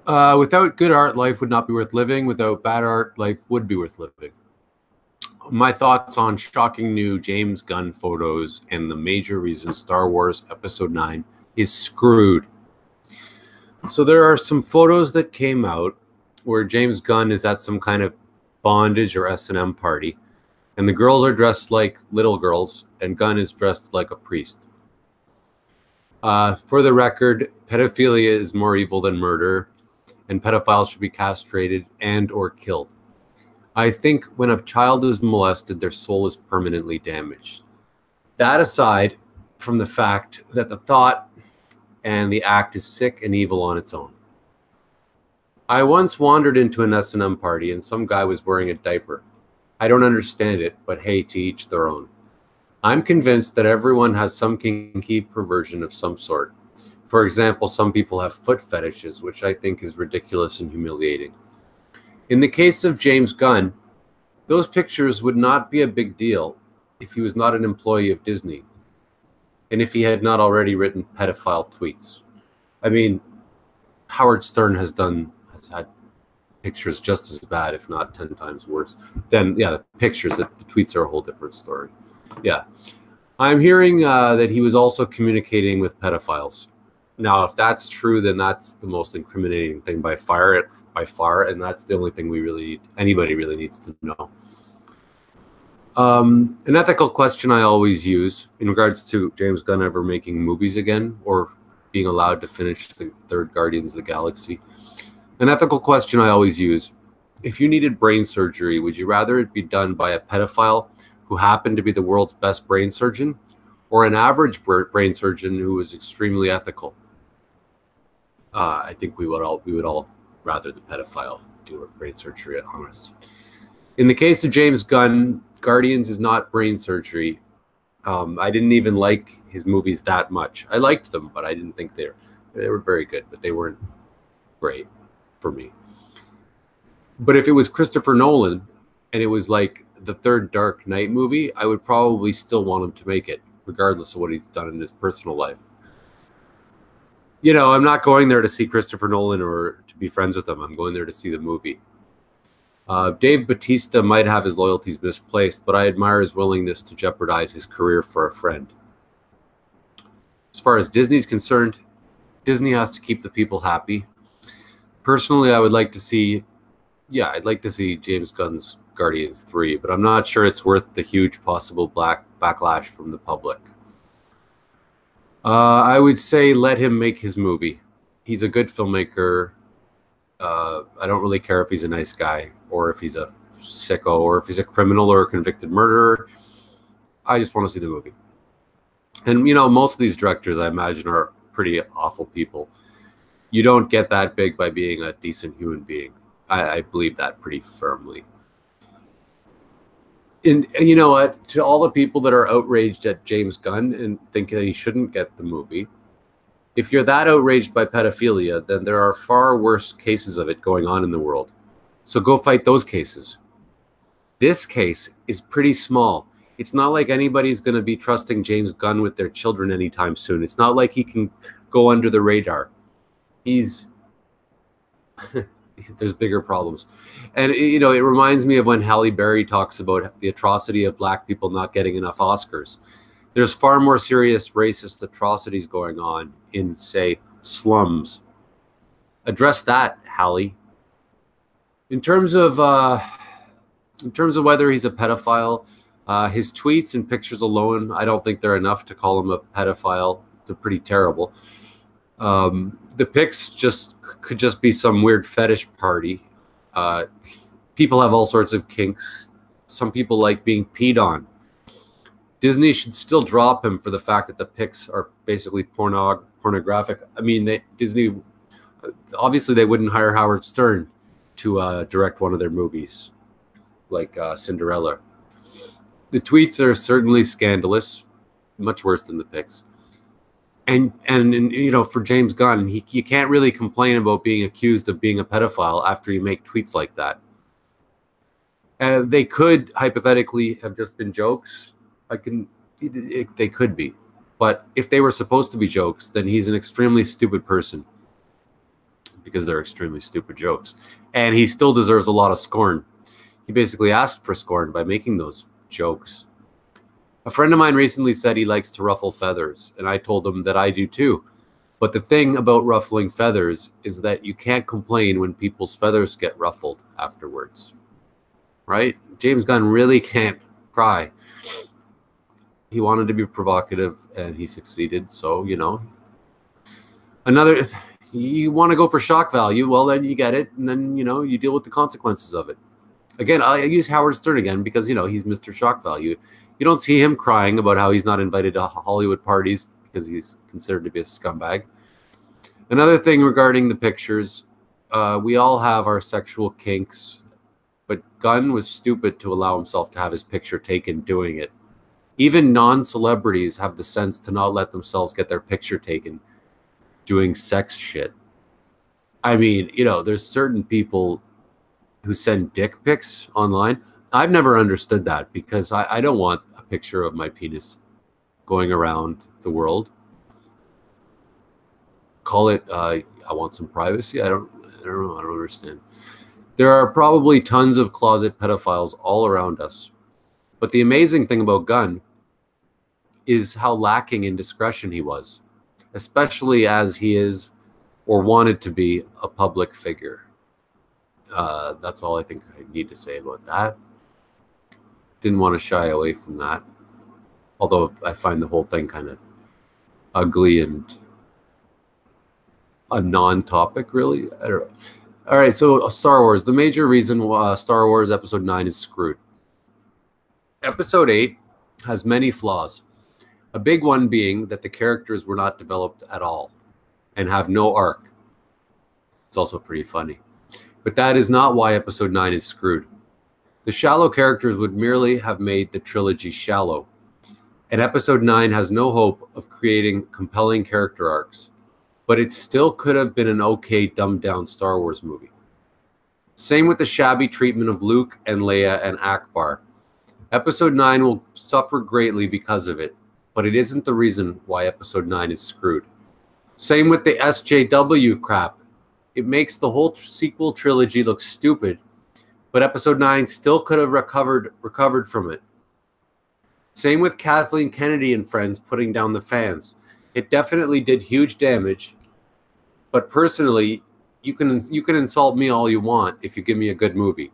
Without good art, life would not be worth living. Without bad art, life would be worth living. My thoughts on shocking new James Gunn photos and the major reason Star Wars Episode 9 is screwed. So there are some photos that came out where James Gunn is at some kind of bondage or S&M party, and the girls are dressed like little girls, and Gunn is dressed like a priest. For the record, pedophilia is more evil than murder, and pedophiles should be castrated and or killed. I think when a child is molested, their soul is permanently damaged. That aside from the fact that the thought and the act is sick and evil on its own. I once wandered into an S&M party and some guy was wearing a diaper. I don't understand it, but hey, to each their own. I'm convinced that everyone has some kinky perversion of some sort. For example, some people have foot fetishes, which I think is ridiculous and humiliating. In the case of James Gunn, those pictures would not be a big deal if he was not an employee of Disney, and if he had not already written pedophile tweets. I mean, Howard Stern has had pictures just as bad, if not 10 times worse. Then, yeah, the pictures, the tweets are a whole different story. Yeah. I'm hearing that he was also communicating with pedophiles. Now, if that's true, then that's the most incriminating thing by far, and that's the only thing anybody really needs to know. An ethical question I always use in regards to James Gunn ever making movies again or being allowed to finish the third Guardians of the Galaxy. An ethical question I always use: if you needed brain surgery, would you rather it be done by a pedophile who happened to be the world's best brain surgeon, or an average brain surgeon who was extremely ethical? I think we would all rather the pedophile do a brain surgery on us. In the case of James Gunn, Guardians is not brain surgery. I didn't even like his movies that much. I liked them, but I didn't think they were very good, but they weren't great for me. But if it was Christopher Nolan and it was like the third Dark Knight movie, I would probably still want him to make it, regardless of what he's done in his personal life. You know, I'm not going there to see Christopher Nolan or to be friends with him. I'm going there to see the movie. Dave Bautista might have his loyalties misplaced, but I admire his willingness to jeopardize his career for a friend. As far as Disney's concerned, Disney has to keep the people happy. Personally, I would like to see, I'd like to see James Gunn's Guardians 3, but I'm not sure it's worth the huge possible backlash from the public. I would say let him make his movie. He's a good filmmaker. I don't really care if he's a nice guy or if he's a sicko or if he's a criminal or a convicted murderer. I just want to see the movie. And, you know, most of these directors, I imagine, are pretty awful people. You don't get that big by being a decent human being. I believe that pretty firmly. And you know what? To all the people that are outraged at James Gunn and think that he shouldn't get the movie, if you're that outraged by pedophilia, then there are far worse cases of it going on in the world. So go fight those cases. This case is pretty small. It's not like anybody's going to be trusting James Gunn with their children anytime soon. It's not like he can go under the radar. He's... There's bigger problems. And, you know, it reminds me of when Halle Berry talks about the atrocity of black people not getting enough Oscars. There's far more serious racist atrocities going on in, say, slums. Address that, Halle. In terms of whether he's a pedophile, his tweets and pictures alone, I don't think they're enough to call him a pedophile. They're pretty terrible. The pics could just be some weird fetish party. People have all sorts of kinks. Some people like being peed on. Disney should still drop him for the fact that the pics are basically pornographic. I mean, Disney, obviously they wouldn't hire Howard Stern to direct one of their movies, like Cinderella. The tweets are certainly scandalous, much worse than the pics. And you know, for James Gunn, you can't really complain about being accused of being a pedophile after you make tweets like that. They could hypothetically have just been jokes. They could be. But if they were supposed to be jokes, then he's an extremely stupid person. because they're extremely stupid jokes. And he still deserves a lot of scorn. He basically asked for scorn by making those jokes. A friend of mine recently said he likes to ruffle feathers, and I told him that I do too. But the thing about ruffling feathers is that you can't complain when people's feathers get ruffled afterwards. Right? James Gunn really can't cry. He wanted to be provocative, and he succeeded. So, you know, you want to go for shock value, well, then you get it, and then, you know, you deal with the consequences of it. Again, I use Howard Stern again because, you know, he's Mr. Shock Value. You don't see him crying about how he's not invited to Hollywood parties because he's considered to be a scumbag. Another thing regarding the pictures, we all have our sexual kinks, but Gunn was stupid to allow himself to have his picture taken doing it. Even non-celebrities have the sense to not let themselves get their picture taken doing sex shit. I mean, you know, there's certain people who send dick pics online. I've never understood that because I don't want a picture of my penis going around the world. Call it, I want some privacy. I don't know. I don't understand. There are probably tons of closet pedophiles all around us. But the amazing thing about Gunn is how lacking in discretion he was, especially as he is or wanted to be a public figure. That's all I think I need to say about that. Didn't want to shy away from that, although I find the whole thing kind of ugly and a non-topic, really. I don't know. All right, so Star Wars. The major reason Star Wars Episode 9 is screwed. Episode 8 has many flaws. A big one being that the characters were not developed at all and have no arc. It's also pretty funny. But that is not why Episode 9 is screwed. The shallow characters would merely have made the trilogy shallow. And Episode 9 has no hope of creating compelling character arcs. But it still could have been an okay dumbed-down Star Wars movie. Same with the shabby treatment of Luke and Leia and Akbar. Episode 9 will suffer greatly because of it, but it isn't the reason why Episode 9 is screwed. Same with the SJW crap. It makes the whole sequel trilogy look stupid, but Episode 9 still could have recovered from it. Same with Kathleen Kennedy and friends putting down the fans. It definitely did huge damage, but personally, you can insult me all you want if you give me a good movie.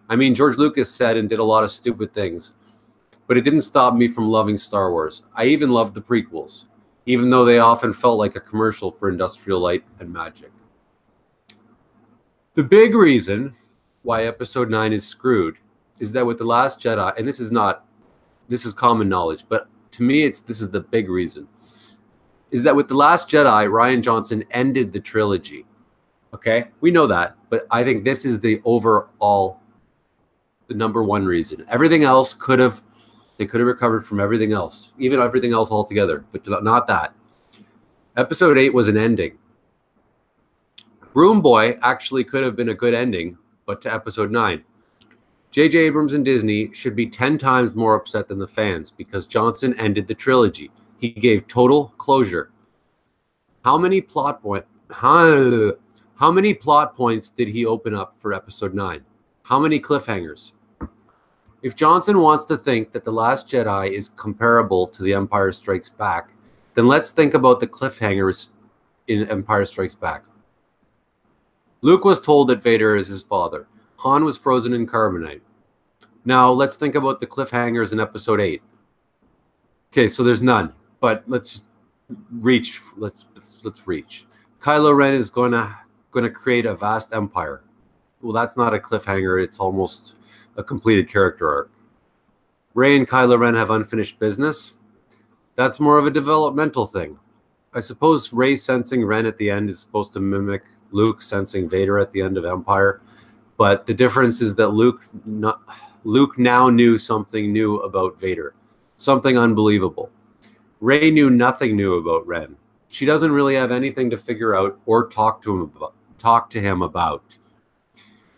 I mean, George Lucas said and did a lot of stupid things, but it didn't stop me from loving Star Wars. I even loved the prequels, even though they often felt like a commercial for industrial light and magic. The big reason why Episode 9 is screwed is that with The Last Jedi, and this is common knowledge, but to me this is the big reason, is that with The Last Jedi, Rian Johnson ended the trilogy. Okay? We know that, but I think this is the number one reason. Everything else they could have recovered from everything else, even everything else altogether, but not that. Episode 8 was an ending. Broom Boy actually could have been a good ending, but to Episode 9. J.J. Abrams and Disney should be 10 times more upset than the fans because Johnson ended the trilogy. He gave total closure. How many plot points did he open up for Episode 9? How many cliffhangers? If Johnson wants to think that The Last Jedi is comparable to The Empire Strikes Back, then let's think about the cliffhangers in Empire Strikes Back. Luke was told that Vader is his father. Han was frozen in carbonite. Now let's think about the cliffhangers in Episode 8. Okay, so there's none, but let's reach. Let's reach. Kylo Ren is going to create a vast empire. Well, that's not a cliffhanger. It's almost a completed character arc. Rey and Kylo Ren have unfinished business. That's more of a developmental thing. I suppose Rey sensing Ren at the end is supposed to mimic Luke sensing Vader at the end of Empire. But the difference is that Luke now knew something new about Vader. Something unbelievable. Rey knew nothing new about Ren. She doesn't really have anything to figure out or talk to him about.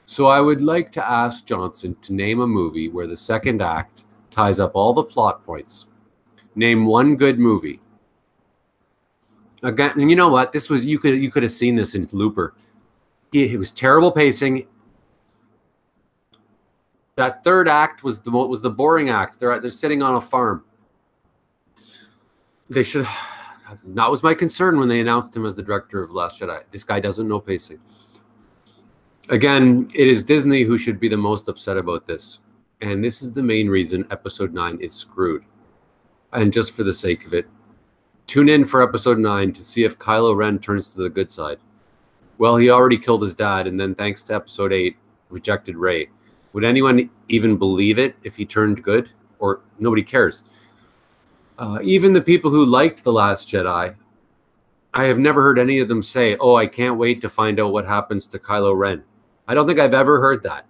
So I would like to ask Johnson to name a movie where the second act ties up all the plot points. Name one good movie. Again, and you know what? You could have seen this in Looper. It was terrible pacing. That third act was the boring act. They're sitting on a farm. They should. That was my concern when they announced him as the director of Last Jedi. This guy doesn't know pacing. Again, it is Disney who should be the most upset about this. And this is the main reason Episode 9 is screwed. And just for the sake of it, tune in for Episode 9 to see if Kylo Ren turns to the good side. Well, he already killed his dad, and then thanks to Episode 8, rejected Rey. Would anyone even believe it if he turned good? Or nobody cares. Even the people who liked The Last Jedi, I have never heard any of them say, oh, I can't wait to find out what happens to Kylo Ren. I don't think I've ever heard that.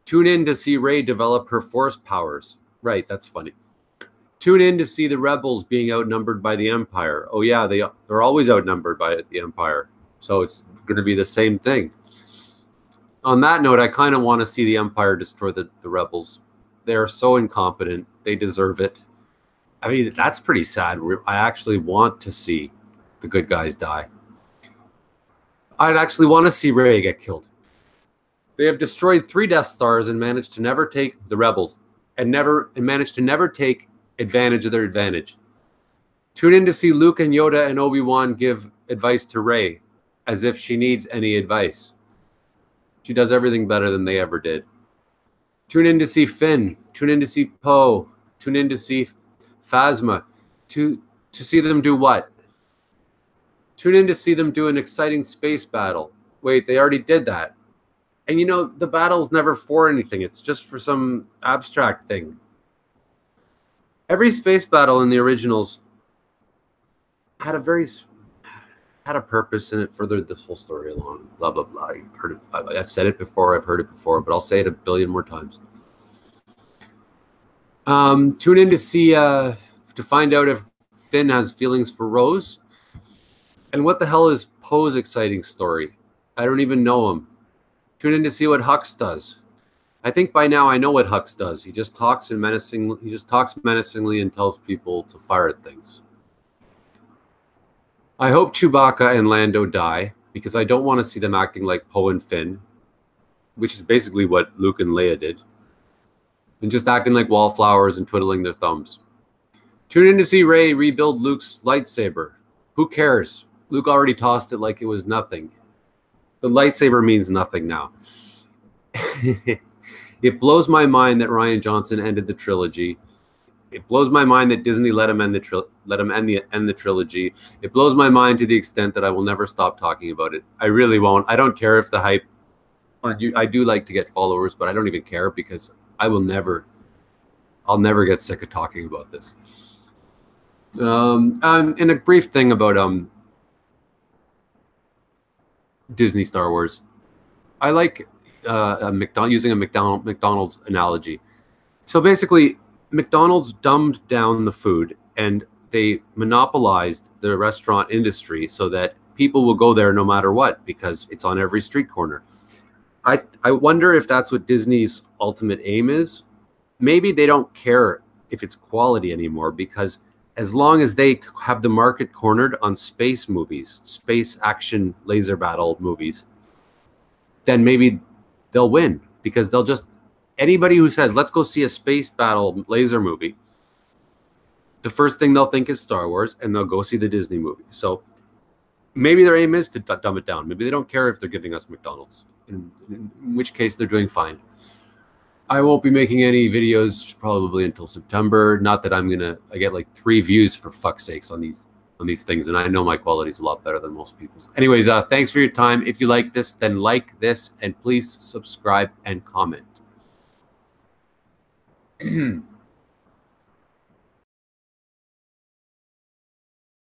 Tune in to see Rey develop her Force powers. Right, that's funny. Tune in to see the rebels being outnumbered by the Empire. Oh yeah, they're always outnumbered by the Empire. So it's going to be the same thing. On that note, I kind of want to see the Empire destroy the rebels. They are so incompetent. They deserve it. I mean, that's pretty sad. I actually want to see the good guys die. I'd actually want to see Rey get killed. They have destroyed 3 Death Stars and managed to never take the rebels and managed to never take advantage of their advantage. Tune in to see Luke and Yoda and Obi-Wan give advice to Rey as if she needs any advice. She does everything better than they ever did. Tune in to see Finn. Tune in to see Poe. Tune in to see Phasma. To see them do what? Tune in to see them do an exciting space battle. Wait, they already did that. And you know, the battle's never for anything. It's just for some abstract thing. Every space battle in the originals had a purpose, and it furthered this whole story along. Blah, blah, blah. You've heard it. I've said it before. I've heard it before, but I'll say it a billion more times. Tune in to see, to find out if Finn has feelings for Rose. And what the hell is Poe's exciting story? I don't even know him. Tune in to see what Hux does. I think by now I know what Hux does. He just talks menacingly and tells people to fire at things. I hope Chewbacca and Lando die, because I don't want to see them acting like Poe and Finn, which is basically what Luke and Leia did, and just acting like wallflowers and twiddling their thumbs. Tune in to see Rey rebuild Luke's lightsaber. Who cares? Luke already tossed it like it was nothing. The lightsaber means nothing now. It blows my mind that Rian Johnson ended the trilogy. It blows my mind that Disney let him end the trilogy. It blows my mind to the extent that I will never stop talking about it. I really won't. I don't care if the hype. I do like to get followers, but I don't even care, because I'll never get sick of talking about this. And a brief thing about Disney Star Wars. I like using a McDonald's analogy. So basically, McDonald's dumbed down the food, and they monopolized the restaurant industry so that people will go there no matter what, because it's on every street corner. I wonder if that's what Disney's ultimate aim is. Maybe they don't care if it's quality anymore, because as long as they have the market cornered on space movies, space action laser battle movies, then maybe they'll win, because they'll just, anybody who says, let's go see a space battle laser movie, the first thing they'll think is Star Wars, and they'll go see the Disney movie. So maybe their aim is to dumb it down. Maybe they don't care if they're giving us McDonald's, in which case they're doing fine. I won't be making any videos probably until September. Not that I get like 3 views for fuck's sakes on these things, and I know my quality is a lot better than most people's. Anyways, thanks for your time. If you like this, then like this, and please subscribe and comment.